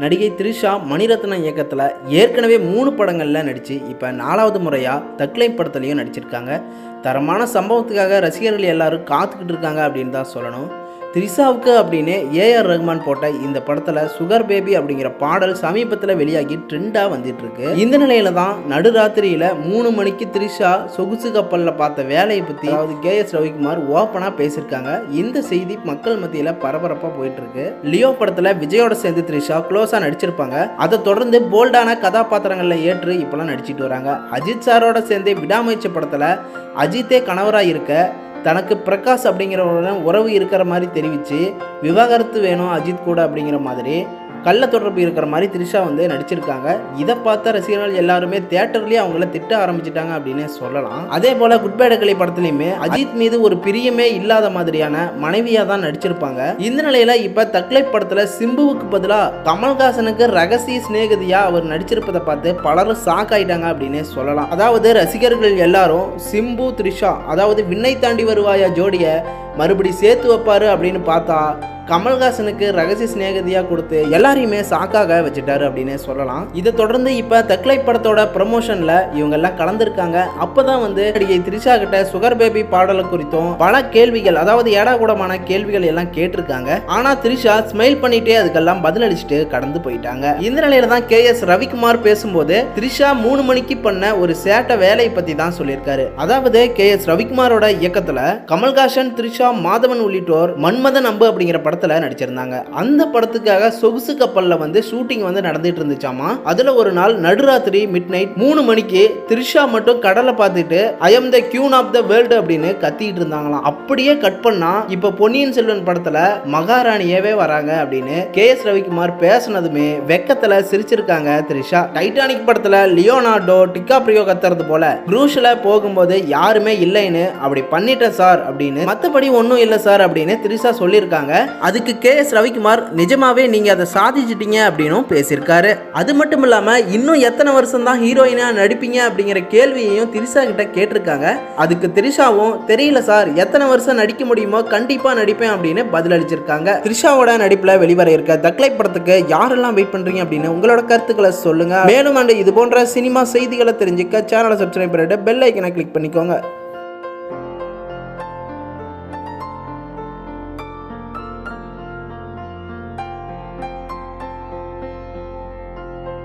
நடிகை த்ரிஷா மணிரத்னம் இயக்கத்தில் ஏற்கனவே 3 படங்களில் நடித்து இப்போ 4வது முறையாக தக்லை படத்துலையும் நடிச்சிருக்காங்க. தரமான சம்பவத்துக்காக ரசிகர்கள் எல்லாரும் காத்துக்கிட்டு இருக்காங்க அப்படின்னு தான் சொல்லணும். த்ரிஷாவுக்கு அப்படின்னு ஏஆர் ரஹ்மான் போட்ட இந்த படத்தில் சுகர் பேபி அப்படிங்கிற பாடல் சமீபத்தில் வெளியாகி ட்ரெண்டாக வந்துட்டு இருக்கு. இந்த நிலையில தான் நடுராத்திரியில் 3 மணிக்கு த்ரிஷா சொகுசு கப்பலில் பார்த்த வேலையை பற்றி அதாவது கேஎஸ் ரவிக்குமார் ஓப்பனாக பேசியிருக்காங்க. இந்த செய்தி மக்கள் மத்தியில் பரபரப்பாக போயிட்டு இருக்கு. லியோ படத்தில் விஜயோட சேர்ந்து த்ரிஷா க்ளோஸாக நடிச்சிருப்பாங்க. அதை தொடர்ந்து போல்டான கதாபாத்திரங்களில் ஏற்று இப்போலாம் நடிச்சிட்டு வராங்க. அஜித் சாரோட சேர்ந்து விடாமுயற்சி படத்தில் அஜித்தே கணவராக இருக்க தனக்கு பிரகாஷ் அப்படிங்கிறவருடன் உறவு இருக்கிற மாதிரி தெரிவித்து விவாகரத்து வேணும் அஜித் கூட அப்படிங்கிற மாதிரி கள்ள தொடர்பு இருக்கிற மாதிரி த்ரிஷா வந்து நடிச்சிருக்காங்க. இதை பார்த்த ரசிகர்கள் எல்லாருமே தியேட்டர்லேயே அவங்கள திட்ட ஆரம்பிச்சிட்டாங்க அப்படின்னு சொல்லலாம். அதே போல் குட் பை டக்லை படத்துலையுமே அஜித் மீது ஒரு பிரியமே இல்லாத மாதிரியான மனைவியாக தான் நடிச்சிருப்பாங்க. இந்த நிலையில் இப்போ தக்லை படத்தில் சிம்புவுக்கு பதிலாக கமல்ஹாசனுக்கு ரகசிய சிநேகிதியாக அவர் நடிச்சிருப்பதை பார்த்து பலரும் ஷாக் ஆயிட்டாங்க அப்படின்னு சொல்லலாம். அதாவது ரசிகர்கள் எல்லாரும் சிம்பு த்ரிஷா அதாவது விண்ணை தாண்டி வருவாயா ஜோடியை மறுபடி சேர்த்து வைப்பாரு அப்படின்னு பார்த்தா கமல்ஹாசனுக்கு ரகசிய சிநேகிதியாக கொடுத்து எல்லாரையுமே சாக்காக வச்சுட்டாரு அப்படின்னு சொல்லலாம். இதை தொடர்ந்து இப்போ தக்லை படத்தோட ப்ரமோஷனில் இவங்கெல்லாம் கலந்துருக்காங்க. அப்போ தான் வந்து நடிகை த்ரிஷா கிட்ட சுகர் பேபி பாடலை குறித்தும் பல கேள்விகள் அதாவது ஏடாகூடமான கேள்விகள் எல்லாம் கேட்டிருக்காங்க. ஆனால் த்ரிஷா ஸ்மைல் பண்ணிட்டே அதுக்கெல்லாம் பதிலளிச்சுட்டு கடந்து போயிட்டாங்க. இந்த நிலையில தான் கேஎஸ் ரவிக்குமார் பேசும்போது த்ரிஷா 3 மணிக்கு பண்ண ஒரு சேட்டை வேலையை பற்றி தான் சொல்லியிருக்காரு. அதாவது கேஎஸ் ரவிக்குமாரோட இயக்கத்தில் கமல்ஹாசன், த்ரிஷா, மாதவன் உள்ளிட்டோர் மன்மதன் அம்பு அப்படிங்கிற படத்தில் நடிச்சிருந்தாங்க. அந்த படத்துக்காக சொகுசு கப்பல்ல வந்து ஷூட்டிங் வந்து நடந்துட்டு இருந்துச்சாமா. அதுல ஒரு நாள் நடுராத்திரி மிட்நைட் 3 மணிக்கு த்ரிஷா மட்டும் கடலை பார்த்துட்டு I am the queen of the world அப்படின்னு கத்திட்டு இருந்தாங்களாம். அப்படியே கட் பண்ணா இப்ப பொன்னியின் செல்வன் படத்துல மகாராணியவே வராங்க அப்படின்னு கேஎஸ் ரவிக்குமார் பேசினதுமே வெக்கத்துல சிரிச்சிருக்காங்க த்ரிஷா. டைட்டானிக் படத்துல லியோனார்டோ டிகாப்ரியோ கத்துறது போல க்ரூஸ்ல போகும்போது யாருமே இல்லைன்னு அப்படி பண்ணிட்டேன் சார் அப்படின்னு, மத்தபடி ஒன்னும் இல்லை சார் அப்படின்னு த்ரிஷா சொல்லியிருக்காங்க. அதுக்கு கேஎஸ் ரவிக்குமார் நிஜமாவே நீங்க அதை சாதிச்சிட்டீங்க அப்படின்னு பேசியிருக்காரு. அது மட்டும் இல்லாம இன்னும் எத்தனை வருஷம் தான் ஹீரோயினா நடிப்பீங்க அப்படிங்கிற கேள்வியையும் த்ரிஷா கிட்ட கேட்டிருக்காங்க. அதுக்கு த்ரிஷாவும் தெரியல சார், எத்தனை வருஷம் நடிக்க முடியுமோ கண்டிப்பா நடிப்பேன் அப்படின்னு பதிலளிச்சிருக்காங்க. த்ரிஷாவோட நடிப்புல வெளிவர இருக்க தக்லை படத்துக்கு யாரெல்லாம் வெயிட் பண்றீங்க அப்படின்னு உங்களோட கருத்துக்களை சொல்லுங்க. மேலும் இது போன்ற சினிமா செய்திகளை தெரிஞ்சுக்க சேனலை சப்ஸ்கிரைப் பண்ணிட்டு பெல் ஐக்கனை கிளிக் பண்ணிக்கோங்க.